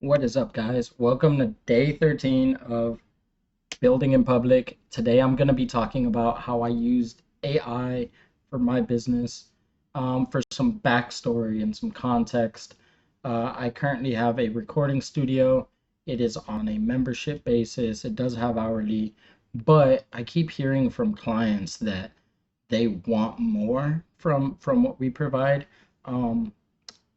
What is up, guys? Welcome to day 13 of Building in Public. Today I'm going to be talking about how I used AI for my business. For some backstory and some context, I currently have a recording studio. It is on a membership basis, it does have hourly, but I keep hearing from clients that they want more from what we provide. Um,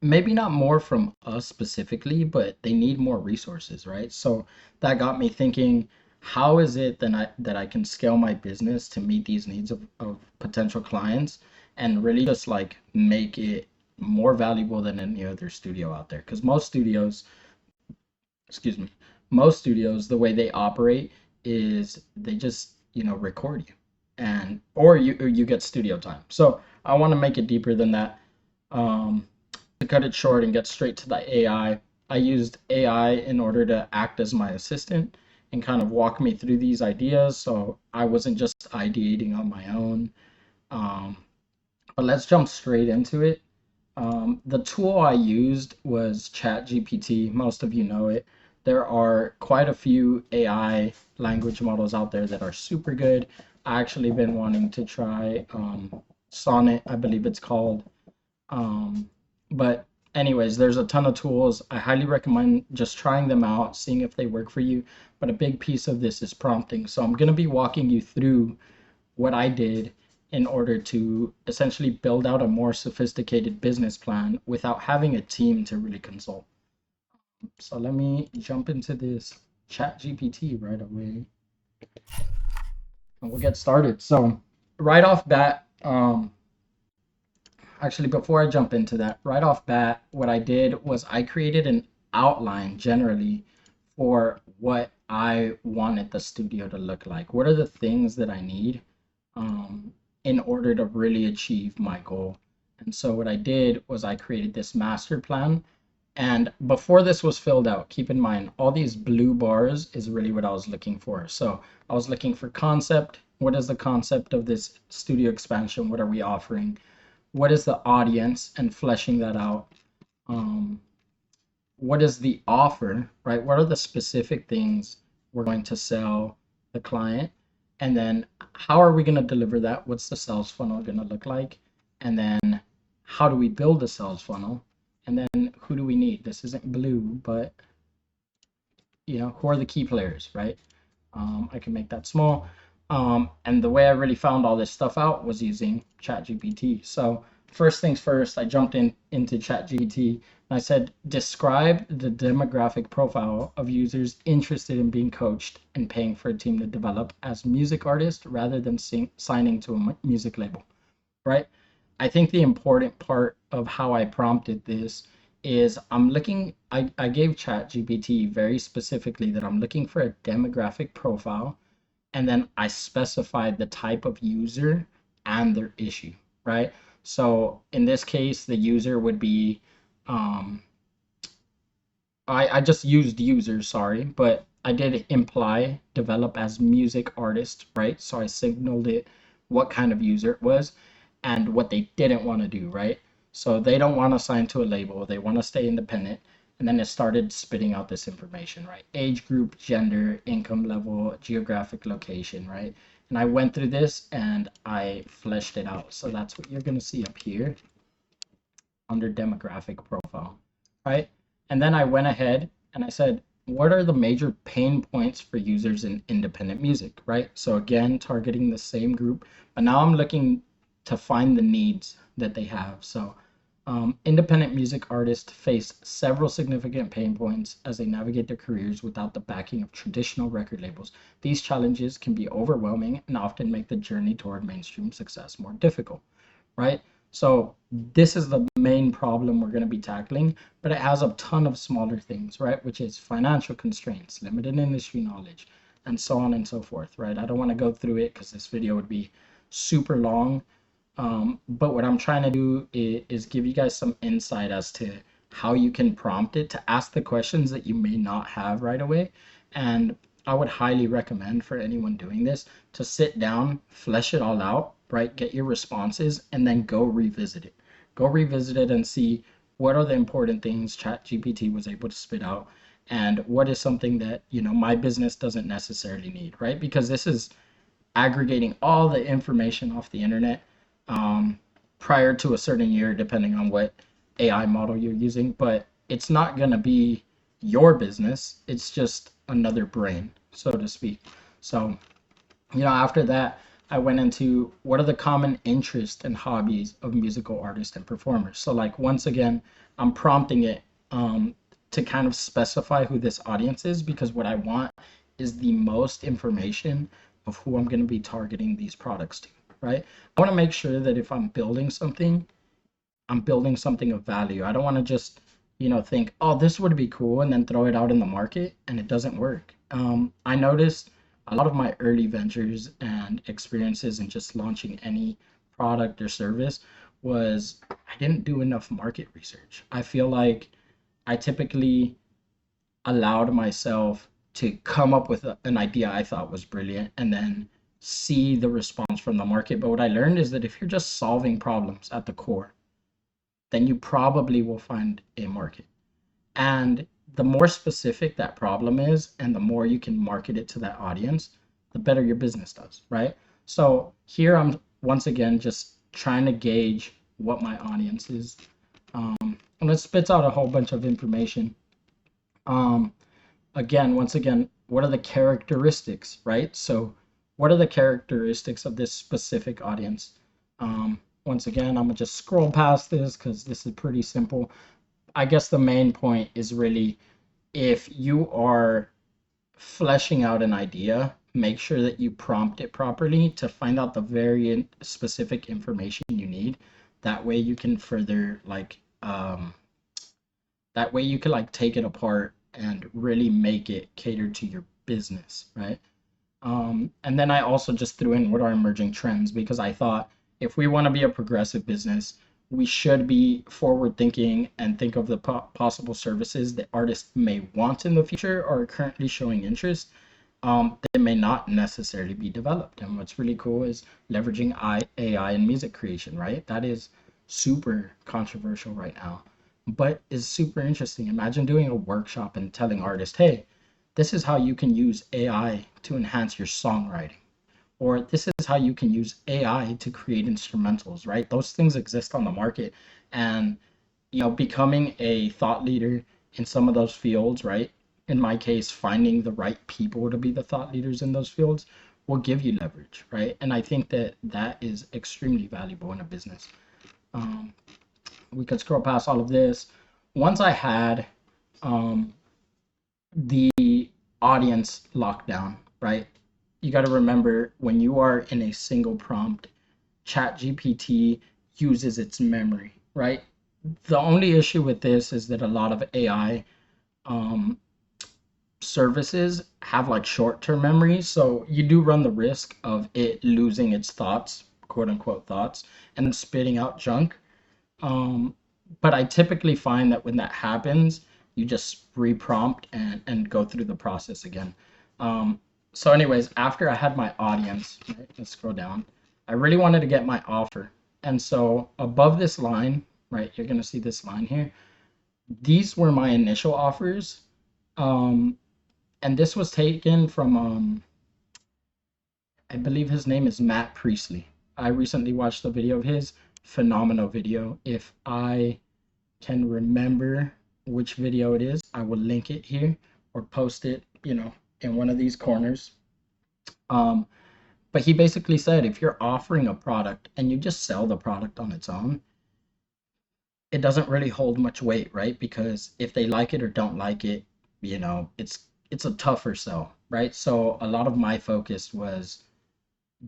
Maybe not more from us specifically, but they need more resources, right? So that got me thinking, how is it that I can scale my business to meet these needs of potential clients and really just like make it more valuable than any other studio out there? Because most studios, excuse me, most studios, the way they operate is they just, record you and or you get studio time. So I want to make it deeper than that. To cut it short and get straight to the I used AI in order to act as my assistant and kind of walk me through these ideas. So I wasn't just ideating on my own. Um, but let's jump straight into it. The tool I used was ChatGPT. Most of you know it. There are quite a few AI language models out there that are super good. I actually been wanting to try Sonnet, I believe it's called. Um, but anyways, there's a ton of tools. I highly recommend just trying them out, seeing if they work for you. But a big piece of this is prompting. So I'm going to be walking you through what I did in order to essentially build out a more sophisticated business plan without having a team to really consult. So let me jump into this chat GPT right away and we'll get started. So right off bat, actually, before I jump into that, right off bat, what I did was I created an outline generally for what I wanted the studio to look like. What are the things that I need in order to really achieve my goal? And so what I did was I created this master plan. And before this was filled out, keep in mind, all these blue bars is really what I was looking for. So I was looking for concept. What is the concept of this studio expansion? What are we offering? What is the audience and fleshing that out. um, what is the offer, right? What are the specific things we're going to sell the client, and then how are we going to deliver that? What's the sales funnel going to look like? And then how do we build a sales funnel? And then who do we need? This isn't blue, but who are the key players, right? I can make that small. And the way I really found all this stuff out was using ChatGPT. So first things first, I jumped into ChatGPT and I said, describe the demographic profile of users interested in being coached and paying for a team to develop as music artists rather than signing to a music label, right? I think the important part of how I prompted this is I gave ChatGPT very specifically that I'm looking for a demographic profile, and then I specified the type of user and their issue, right? So in this case, the user would be, um, I just used user, sorry, but I did imply develop as music artist, right? So I signaled it what kind of user it was and what they didn't want to do, right? So they don't want to sign to a label, they want to stay independent. And then it started spitting out this information, right? Age group, gender, income level, geographic location, right? And I went through this and I fleshed it out. So that's what you're going to see up here under demographic profile, right? And then I went ahead and I said, what are the major pain points for users in independent music, right? So again, targeting the same group, but now I'm looking to find the needs that they have. So independent music artists face several significant pain points as they navigate their careers without the backing of traditional record labels. These challenges can be overwhelming and often make the journey toward mainstream success more difficult, right? So this is the main problem we're going to be tackling, but it has a ton of smaller things, right? Which is financial constraints, limited industry knowledge, and so on and so forth, right? I don't want to go through it because this video would be super long. But what I'm trying to do is give you guys some insight as to how you can prompt it to ask the questions that you may not have right away. And I would highly recommend for anyone doing this to sit down, flesh it all out, right? Get your responses and then go revisit it. Go revisit it and see what are the important things ChatGPT was able to spit out, and what is something that, my business doesn't necessarily need, right? Because this is aggregating all the information off the internet, um, prior to a certain year, depending on what AI model you're using. But it's not going to be your business. It's just another brain, so to speak. So, after that, I went into what are the common interests and hobbies of musical artists and performers. So, like, once again, I'm prompting it, to kind of specify who this audience is, because what I want is the most information of who I'm going to be targeting these products to, right? I want to make sure that if I'm building something, I'm building something of value. I don't want to just, think, oh, this would be cool, and then throw it out in the market and it doesn't work. I noticed a lot of my early ventures and experiences in just launching any product or service was I didn't do enough market research. I feel like I typically allowed myself to come up with an idea I thought was brilliant and then see the response from the market. But what I learned is that if you're just solving problems at the core, then you probably will find a market. And the more specific that problem is and the more you can market it to that audience, the better your business does, right? So here I'm once again just trying to gauge what my audience is. And it spits out a whole bunch of information. Um, once again, what are the characteristics, right? So what are the characteristics of this specific audience? Once again, I'm gonna just scroll past this because this is pretty simple. I guess the main point is really, if you are fleshing out an idea, make sure that you prompt it properly to find out the very specific information you need. That way you can further that way you can like take it apart and really make it cater to your business, right? And then I also just threw in what are emerging trends, because I thought if we want to be a progressive business, we should be forward thinking and think of the possible services that artists may want in the future or are currently showing interest. They may not necessarily be developed. And what's really cool is leveraging AI in music creation, right? That is super controversial right now, but is super interesting. Imagine doing a workshop and telling artists, hey, this is how you can use AI to enhance your songwriting, or this is how you can use AI to create instrumentals, right? Those things exist on the market. And, becoming a thought leader in some of those fields, right? In my case, finding the right people to be the thought leaders in those fields will give you leverage, right? And I think that that is extremely valuable in a business. Um, we could scroll past all of this. Once I had, um, the audience lockdown, right? You got to remember, when you are in a single prompt, ChatGPT uses its memory, right? The only issue with this is that a lot of AI, um, services have like short-term memory, so you do run the risk of it losing its thoughts, quote unquote thoughts, and then spitting out junk. Um, but I typically find that when that happens, you just reprompt and go through the process again. So, anyways, after I had my audience, right, let's scroll down. I really wanted to get my offer. And so above this line, right, you're going to see this line here. These were my initial offers. Um, and this was taken from, I believe his name is Matt Priestley. I recently watched a video of his, phenomenal video. If I can remember which video it is, I will link it here or post it, in one of these corners. Um, but he basically said if you're offering a product and you just sell the product on its own, it doesn't really hold much weight, right? Because if they like it or don't like it, it's a tougher sell, right? So a lot of my focus was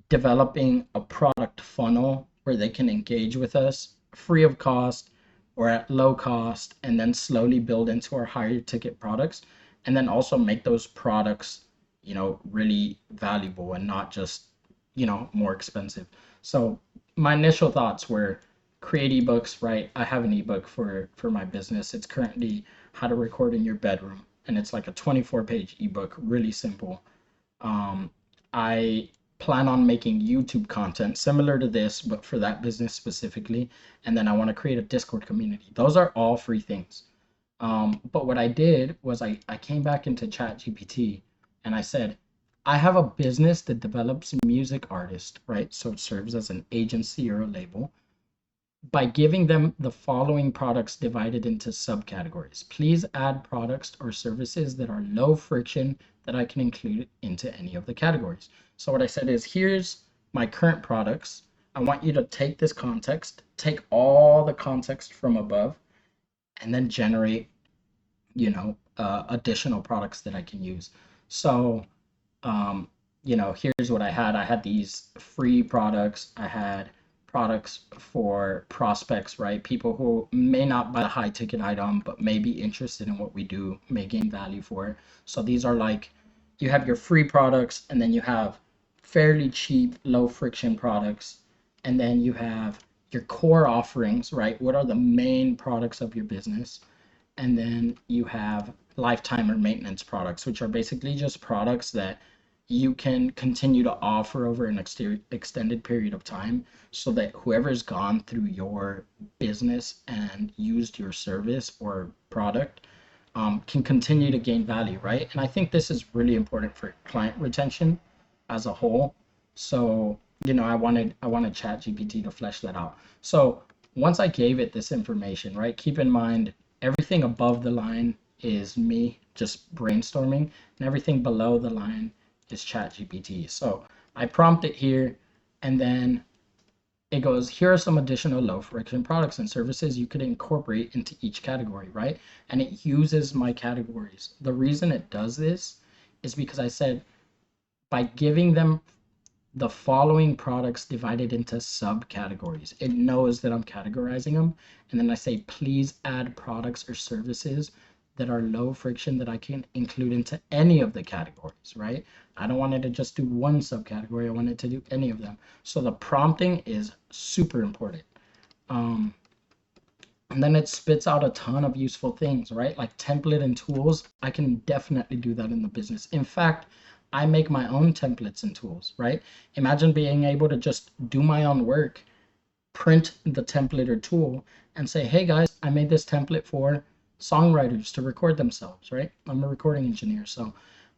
developing a product funnel where they can engage with us free of cost or at low cost, and then slowly build into our higher ticket products, and then also make those products, really valuable and not just, more expensive. So my initial thoughts were create ebooks, right? I have an ebook for my business. It's currently how to record in your bedroom, and it's like a 24-page ebook, really simple. I plan on making YouTube content similar to this, but for that business specifically. And then I want to create a Discord community. Those are all free things. But what I did was I came back into ChatGPT and I said, I have a business that develops music artists, right? So it serves as an agency or a label by giving them the following products divided into subcategories. Please add products or services that are low friction that I can include into any of the categories. So what I said is, here's my current products. I want you to take this context, take all the context from above, and then generate, additional products that I can use. So um, here's what I had. I had these free products. I had products for prospects, right? People who may not buy a high ticket item, but may be interested in what we do, may gain value for it. So these are like, you have your free products, and then you have fairly cheap, low friction products. And then you have your core offerings, right? What are the main products of your business? And then you have lifetime or maintenance products, which are basically just products that you can continue to offer over an extended period of time so that whoever's gone through your business and used your service or product can continue to gain value, right? And I think this is really important for client retention as a whole. So, I wanted ChatGPT to flesh that out. So once I gave it this information, right, keep in mind everything above the line is me just brainstorming, and everything below the line is ChatGPT. So I prompt it here, and then it goes, here are some additional low friction products and services you could incorporate into each category, right? And it uses my categories. The reason it does this is because I said, by giving them the following products divided into subcategories. It knows that I'm categorizing them. And then I say, please add products or services that are low friction that I can include into any of the categories, right? I don't want it to just do one subcategory. I want it to do any of them. So the prompting is super important. Um, and then it spits out a ton of useful things, right? Like template and tools. I can definitely do that in the business. In fact, I make my own templates and tools, right? Imagine being able to just do my own work, print the template or tool, and say, hey guys, I made this template for songwriters to record themselves, right? I'm a recording engineer. So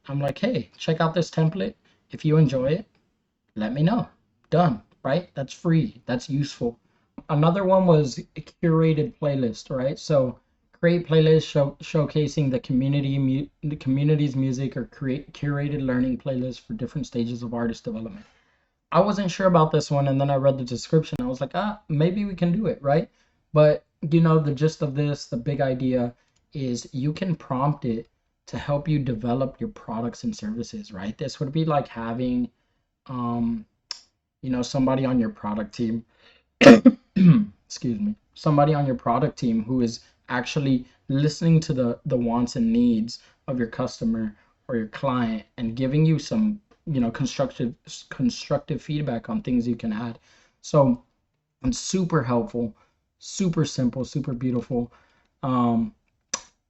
I'm like, hey, check out this template. If you enjoy it, let me know. Done, right? That's free. That's useful. Another one was a curated playlist, right? So create playlists showcasing the community's music, or create curated learning playlists for different stages of artist development. I wasn't sure about this one, and then I read the description. I was like, maybe we can do it, right? But the gist of this, the big idea is you can prompt it to help you develop your products and services, right? This would be like having um, somebody on your product team excuse me, somebody on your product team who is actually listening to the wants and needs of your customer or your client, and giving you some constructive feedback on things you can add. So it's super helpful, super simple, super beautiful. um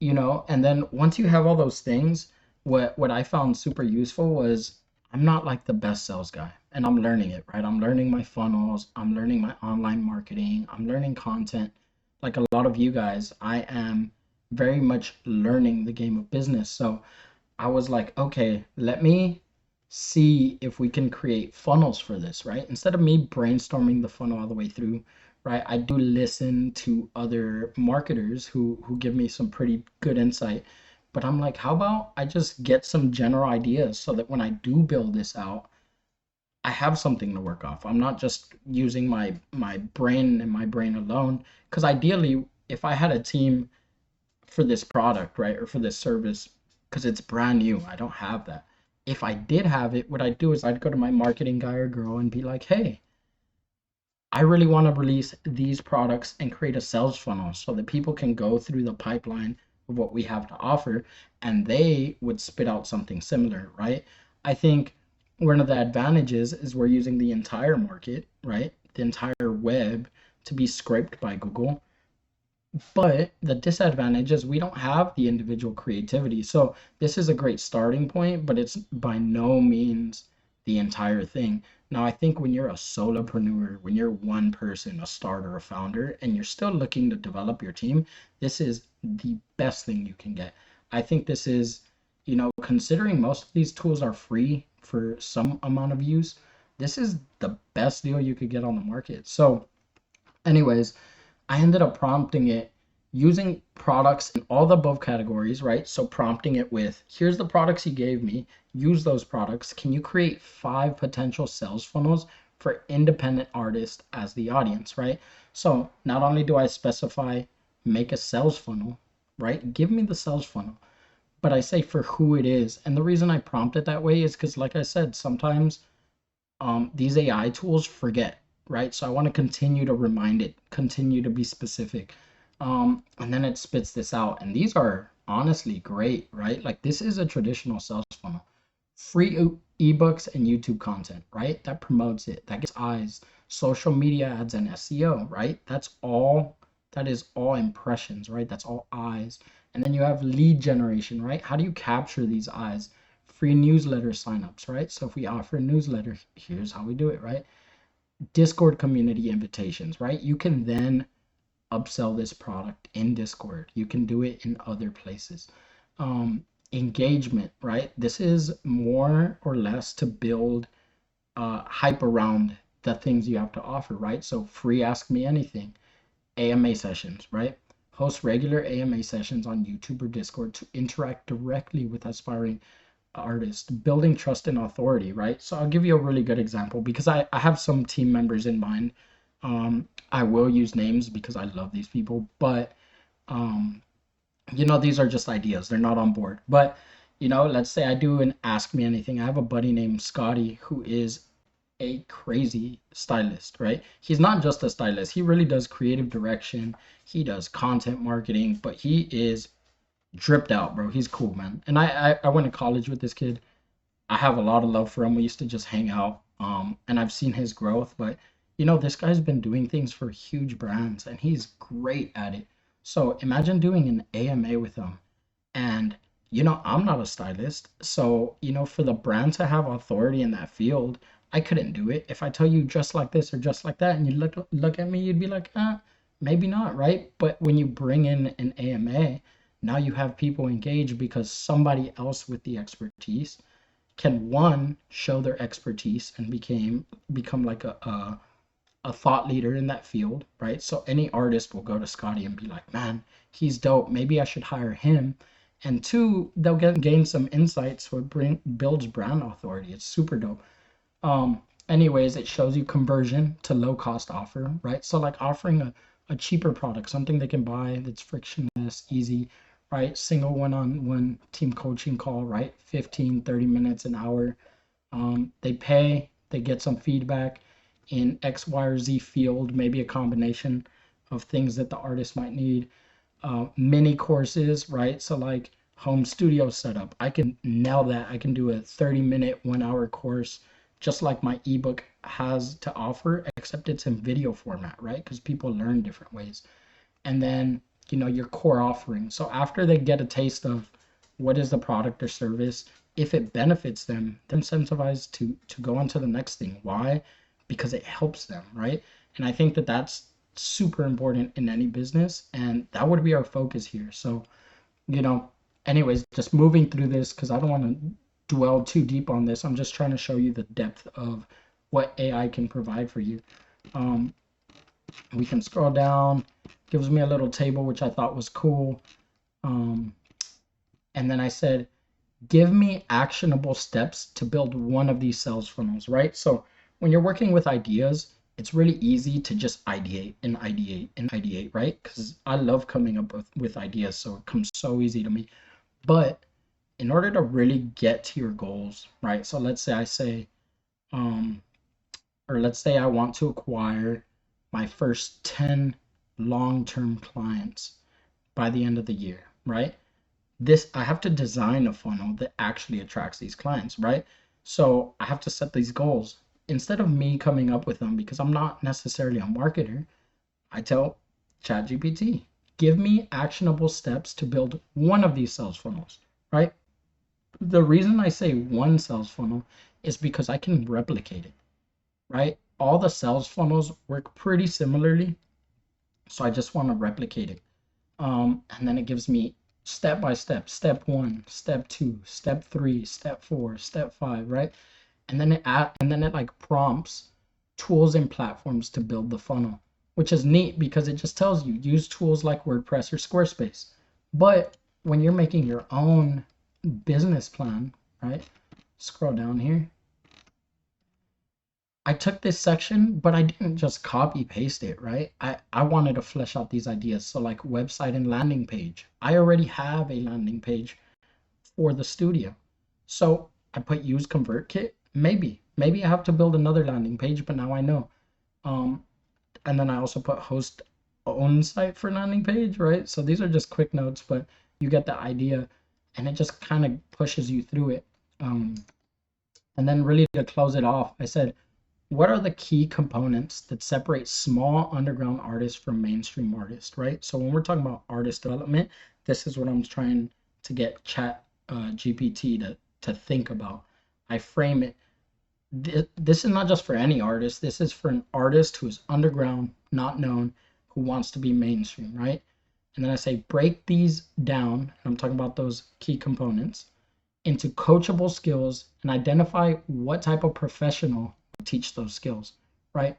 and then once you have all those things, what I found super useful was, I'm not like the best sales guy, and I'm learning it, right? I'm learning my funnels, I'm learning my online marketing, I'm learning content. Like a lot of you guys, I am very much learning the game of business. So I was like, okay, let me see if we can create funnels for this, right? Instead of me brainstorming the funnel all the way through, right? I do listen to other marketers who give me some pretty good insight. But I'm like, how about I just get some general ideas so that when I do build this out, I have something to work off. I'm not just using my brain and my brain alone. Because ideally, if I had a team for this product, right, or for this service, because it's brand new, I don't have that. If I did have it, what I'd do is I'd go to my marketing guy or girl and be like, hey, I really want to release these products and create a sales funnel so that people can go through the pipeline of what we have to offer, and they would spit out something similar, right? I think one of the advantages is we're using the entire market, right? The entire web to be scraped by Google. But the disadvantage is we don't have the individual creativity. So this is a great starting point, but it's by no means the entire thing. Now, I think when you're a solopreneur, when you're one person, a starter, a founder, and you're still looking to develop your team, this is the best thing you can get. I think this is, considering most of these tools are free for some amount of use, this is the best deal you could get on the market. So, anyways, I ended up prompting it using products in all the above categories, right? So prompting it with, here's the products you gave me, use those products. Can you create 5 potential sales funnels for independent artists as the audience, right? So not only do I specify make a sales funnel, right? Give me the sales funnel, but I say for who it is. And the reason I prompt it that way is because, like I said, sometimes these AI tools forget, right? So I want to continue to remind it, continue to be specific. And then it spits this out. And these are honestly great, right? Like this is a traditional sales funnel. Free ebooks and YouTube content, right? That promotes it, that gets eyes, social media ads and SEO, right? That is all impressions, right? That's all eyes. And then you have lead generation, right? How do you capture these eyes? Free newsletter signups, right? So if we offer a newsletter, here's how we do it, right? Discord community invitations, right? You can then upsell this product in Discord. You can do it in other places. Engagement, right? This is more or less to build hype around the things you have to offer, right? So free Ask Me Anything, AMA sessions, right? Host regular AMA sessions on YouTube or Discord to interact directly with aspiring artists, building trust and authority, right? So I'll give you a really good example because I have some team members in mind. I will use names because I love these people, but um, these are just ideas. They're not on board. But let's say I do an Ask Me Anything. I have a buddy named Scotty who is a crazy stylist, right? He's not just a stylist. He really does creative direction. He does content marketing, but he is dripped out, bro. He's cool, man. And I went to college with this kid. I have a lot of love for him. We used to just hang out. And I've seen his growth, but this guy's been doing things for huge brands and he's great at it. So imagine doing an AMA with him. And I'm not a stylist. So, for the brand to have authority in that field, I couldn't do it. If I tell you just like this or just like that, and you look at me, you'd be like, maybe not, right? But when you bring in an AMA, now you have people engaged because somebody else with the expertise can one show their expertise and become like a thought leader in that field, right? So any artist will go to Scotty and be like, man, he's dope. Maybe I should hire him. And two, they'll gain some insights, so it builds brand authority. It's super dope. Anyways, it shows you conversion to low cost offer, right? So like offering a cheaper product, something they can buy that's frictionless, easy, right? Single one-on-one team coaching call, right? 15, 30 minutes, an hour. They pay, they get some feedback in X, Y, or Z field, maybe a combination of things that the artist might need. Mini courses, right? So like home studio setup, I can nail that. I can do a 30-minute, 1 hour course, just like my ebook has to offer, except it's in video format, right? Because people learn different ways. And then your core offering. So after they get a taste of what is the product or service, if it benefits them, they're incentivized to go on to the next thing. Why? Because it helps them, right? And I think that that's super important in any business, and that would be our focus here. So you know anyways, just moving through this because I don't want to dwell too deep on this. I'm just trying to show you the depth of what AI can provide for you. um, we can scroll down, gives me a little table which I thought was cool. um, and then I said, give me actionable steps to build one of these sales funnels, right? So when you're working with ideas, it's really easy to just ideate and ideate and ideate, right? Because I love coming up with ideas, so it comes so easy to me. But in order to really get to your goals, right? So let's say I say, um, or let's say I want to acquire my first 10 long-term clients by the end of the year, right? This I have to design a funnel that actually attracts these clients, right? So I have to set these goals instead of me coming up with them because I'm not necessarily a marketer. I tell ChatGPT, give me actionable steps to build one of these sales funnels, right? The reason I say one sales funnel is because I can replicate it, right? All the sales funnels work pretty similarly, so I just want to replicate it. And then it gives me step by step, step one, step two, step three, step four, step five, right? And then it like prompts tools and platforms to build the funnel, which is neat because it just tells you use tools like WordPress or Squarespace. But when you're making your own business plan, right? Scroll down here. I took this section, but I didn't just copy paste it, right? I wanted to flesh out these ideas. So like website and landing page. I already have a landing page for the studio. So I put use ConvertKit. Maybe I have to build another landing page, but now I know. Um, and then I also put host own site for landing page, right? So these are just quick notes, but you get the idea, and it just kind of pushes you through it. Um, and then really to close it off, I said, what are the key components that separate small underground artists from mainstream artists, right? So when we're talking about artist development, this is what I'm trying to get Chat GPT to think about. I frame it. This is not just for any artist. This is for an artist who is underground, not known, who wants to be mainstream, right? And then I say break these down. And I'm talking about those key components into coachable skills and identify what type of professional teach those skills, right?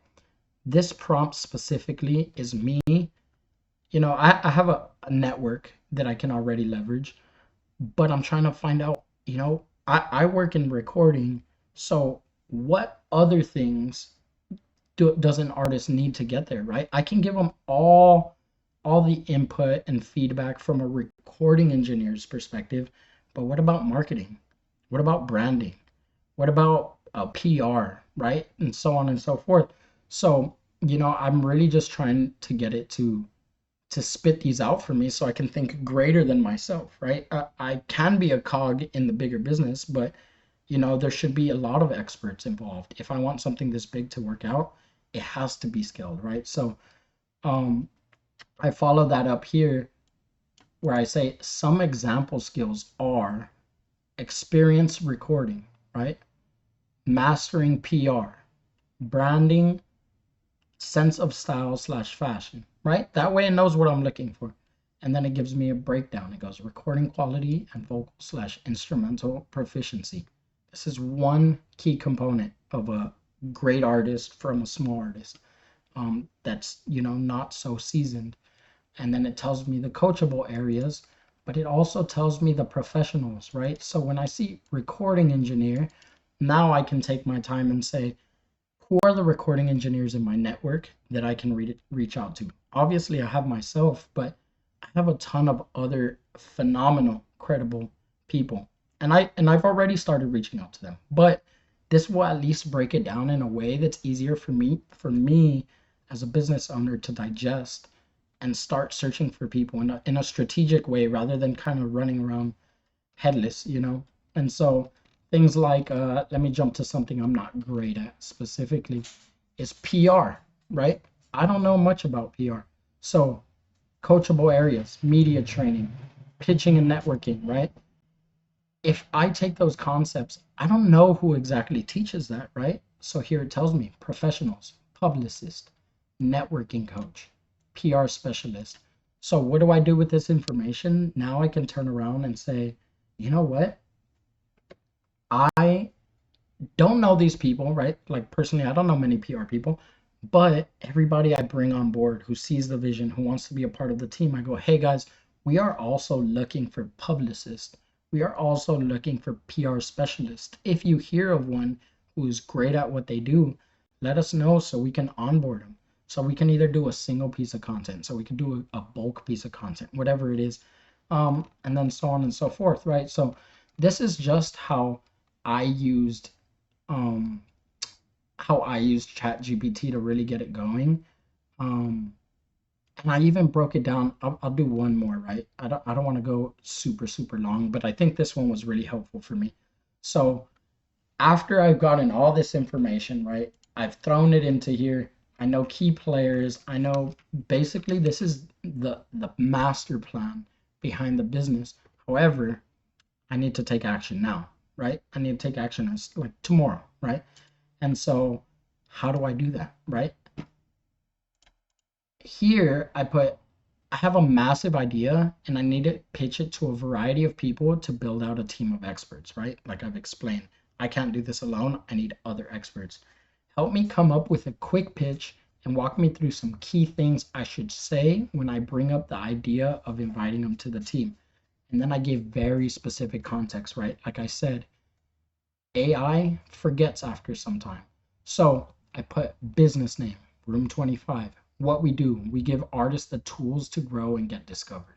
This prompt specifically is me. I have a network that I can already leverage, but I'm trying to find out, I work in recording. So what other things does an artist need to get there, right? I can give them all the input and feedback from a recording engineer's perspective, but what about marketing? What about branding? What about PR, right? And so on and so forth. So, I'm really just trying to get it to spit these out for me so I can think greater than myself, right? I can be a cog in the bigger business, but there should be a lot of experts involved. If I want something this big to work out, it has to be scaled, right? So, um, I follow that up here where I say some example skills are experience recording, right? Mastering PR, branding, sense of style slash fashion, right? That way it knows what I'm looking for. And then it gives me a breakdown. It goes recording quality and vocal slash instrumental proficiency. This is one key component of a great artist from a small artist that's, not so seasoned. And then it tells me the coachable areas, but it also tells me the professionals, right? So when I see recording engineer, now I can take my time and say, who are the recording engineers in my network that I can reach out to? Obviously, I have myself, but I have a ton of other phenomenal, credible people, and I've already started reaching out to them. But this will at least break it down in a way that's easier for me as a business owner to digest and start searching for people in a strategic way rather than kind of running around headless. And so things like let me jump to something I'm not great at specifically is PR, right? I don't know much about PR. So coachable areas, media training, pitching and networking, right? If I take those concepts, I don't know who exactly teaches that, right? So here it tells me professionals, publicist, networking coach, PR specialist. So what do I do with this information? Now I can turn around and say, you know what? I don't know these people, right? Like personally, I don't know many PR people, but everybody I bring on board who sees the vision, who wants to be a part of the team, I go, hey guys, we are also looking for publicists. We are also looking for PR specialists. If you hear of one who is great at what they do, let us know so we can onboard them. So we can either do a single piece of content, so we can do a bulk piece of content, whatever it is, and then so on and so forth, right? So this is just I used um, how I used ChatGPT to really get it going. Um, and I even broke it down. I'll do one more, right? I don't want to go super, super long, but I think this one was really helpful for me. So after I've gotten all this information, right, I've thrown it into here. I know key players. I know basically this is the master plan behind the business. However, I need to take action now, right? I need to take action as like tomorrow, right? And so how do I do that, right? Here I have a massive idea and I need to pitch it to a variety of people to build out a team of experts, right? Like I've explained, I can't do this alone. I need other experts. Help me come up with a quick pitch and walk me through some key things I should say when I bring up the idea of inviting them to the team. And then I gave very specific context, right? Like I said, AI forgets after some time. So I put business name, Room 25. What we do, we give artists the tools to grow and get discovered.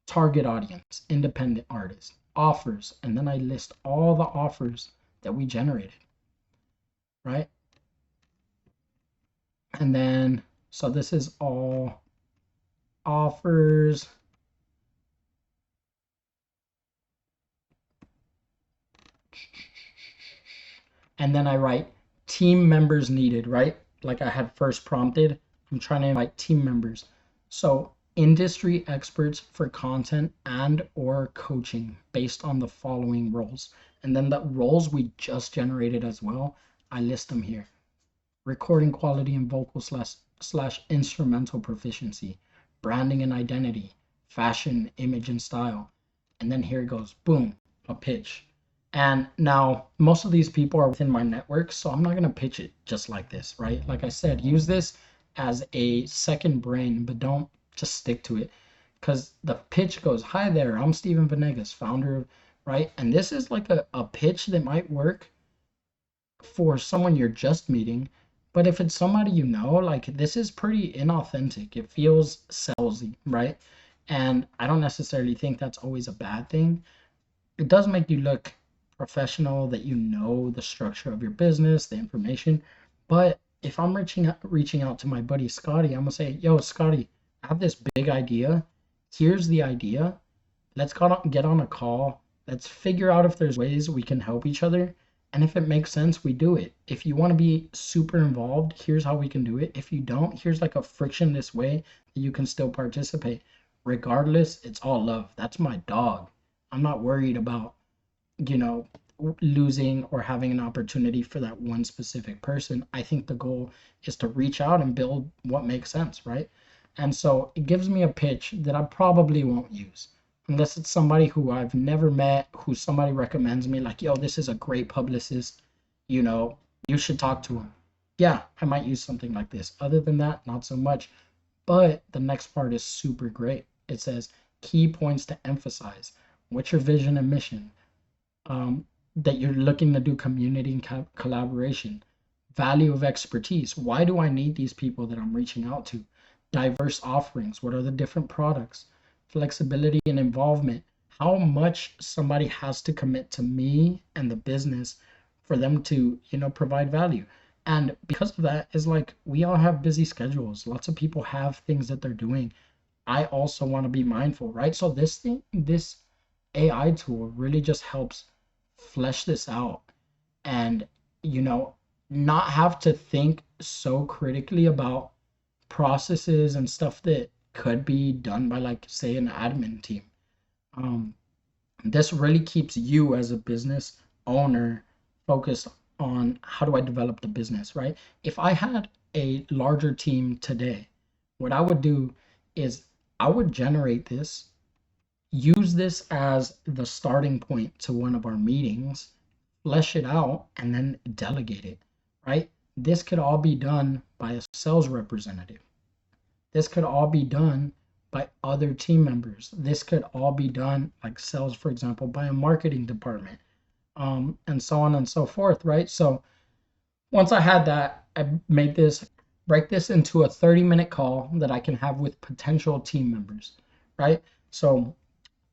Target audience, independent artists, offers, and then I list all the offers that we generated, right? And then, so this is all offers. And then I write team members needed, right? Like I had first prompted. I'm trying to invite team members. So industry experts for content and or coaching based on the following roles. And then the roles we just generated as well, I list them here. Recording quality and vocal slash instrumental proficiency, branding and identity, fashion, image and style. And then here it goes, boom, a pitch. And now most of these people are within my network, so I'm not going to pitch it just like this, right? Like I said, use this as a second brain, but don't just stick to it. Because the pitch goes, hi there, I'm Steven Venegas, founder of, right? And this is like a pitch that might work for someone you're just meeting. But if it's somebody you know, like this is pretty inauthentic. It feels salesy, right? And I don't necessarily think that's always a bad thing. It does make you look professional, that you know the structure of your business, the information. But if I'm reaching out to my buddy Scotty, I'm gonna say, yo, Scotty, I have this big idea. Here's the idea. Let's get on a call. Let's figure out if there's ways we can help each other. And if it makes sense, we do it. If you want to be super involved, here's how we can do it. If you don't, here's like a frictionless way that you can still participate. Regardless, it's all love. That's my dog. I'm not worried about, you know, losing or having an opportunity for that one specific person. I think the goal is to reach out and build what makes sense, right? And so it gives me a pitch that I probably won't use unless it's somebody who I've never met, who somebody recommends me, like, yo, this is a great publicist, you know, you should talk to him. Yeah, I might use something like this. Other than that, not so much. But the next part is super great. It says key points to emphasize. What's your vision and mission? That you're looking to do community and collaboration. Value of expertise. Why do I need these people that I'm reaching out to? Diverse offerings. What are the different products? Flexibility and involvement. How much somebody has to commit to me and the business for them to, you know, provide value. And because of that, is like we all have busy schedules. Lots of people have things that they're doing. I also want to be mindful, right? So this AI tool really just helps flesh this out and, you know, not have to think so critically about processes and stuff that could be done by, like, say, an admin team. Um, this really keeps you as a business owner focused on how do I develop the business, right? If I had a larger team today, what I would do is I would generate this, use this as the starting point to one of our meetings, flesh it out, and then delegate it, right? This could all be done by a sales representative. This could all be done by other team members. This could all be done, like sales, for example, by a marketing department, and so on and so forth, right? So once I had that, I made this, break this into a 30-minute call that I can have with potential team members, right? So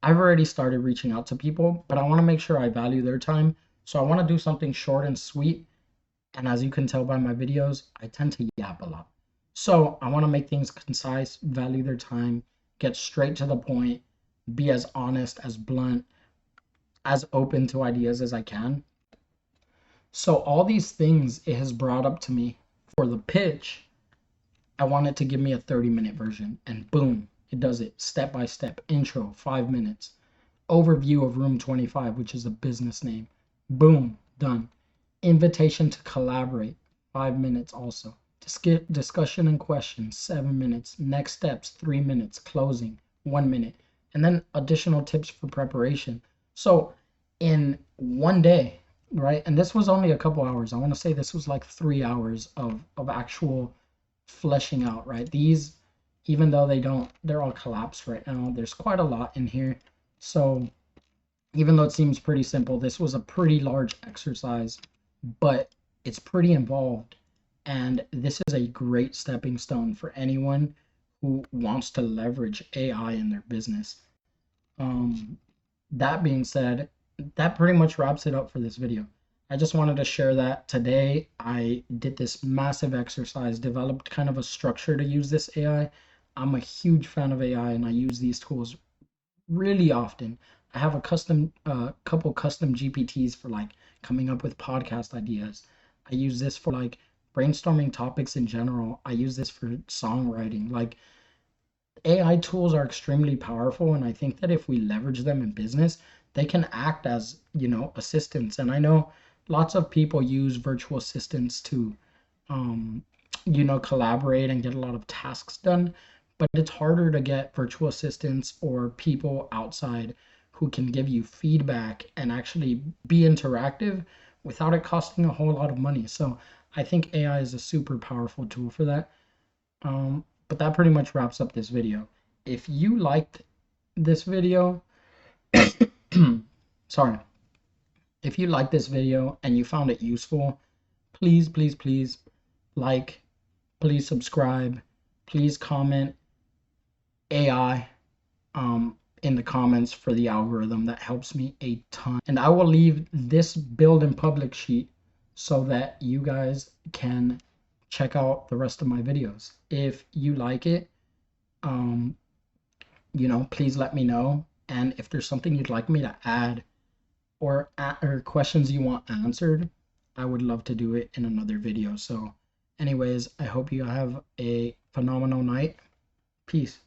I've already started reaching out to people, but I want to make sure I value their time. So I want to do something short and sweet. And as you can tell by my videos, I tend to yap a lot. So I want to make things concise, value their time, get straight to the point, be as honest, as blunt, as open to ideas as I can. So all these things it has brought up to me for the pitch. I want it to give me a 30-minute version, and boom, it does it step by step. Intro, 5 minutes. Overview of room 25, which is a business name. Boom, done. Invitation to collaborate, 5 minutes also. Discussion and questions, 7 minutes. Next steps, 3 minutes. Closing, 1 minute. And then additional tips for preparation. So in one day, right? And this was only a couple hours. I want to say this was like 3 hours of actual fleshing out, right? These, even though they're all collapsed right now, there's quite a lot in here. So even though it seems pretty simple, this was a pretty large exercise, but it's pretty involved. And this is a great stepping stone for anyone who wants to leverage AI in their business. Um, that being said, that pretty much wraps it up for this video. I just wanted to share that today I did this massive exercise, developed kind of a structure to use this AI. I'm a huge fan of AI and I use these tools really often. I have a couple custom GPTs for like coming up with podcast ideas. I use this for like brainstorming topics in general. I use this for songwriting. Like AI tools are extremely powerful, and I think that if we leverage them in business, they can act as, assistants. And I know lots of people use virtual assistants to, um, collaborate and get a lot of tasks done, but it's harder to get virtual assistants or people outside who can give you feedback and actually be interactive without it costing a whole lot of money. So I think AI is a super powerful tool for that. But that pretty much wraps up this video. If you liked this video, sorry, if you liked this video and you found it useful, please, please, please like, please subscribe, please comment AI in the comments for the algorithm. That helps me a ton. And I will leave this build in public sheet so that you guys can check out the rest of my videos. If you like it, please let me know. And if there's something you'd like me to add or questions you want answered, I would love to do it in another video. So anyways, I hope you have a phenomenal night. Peace.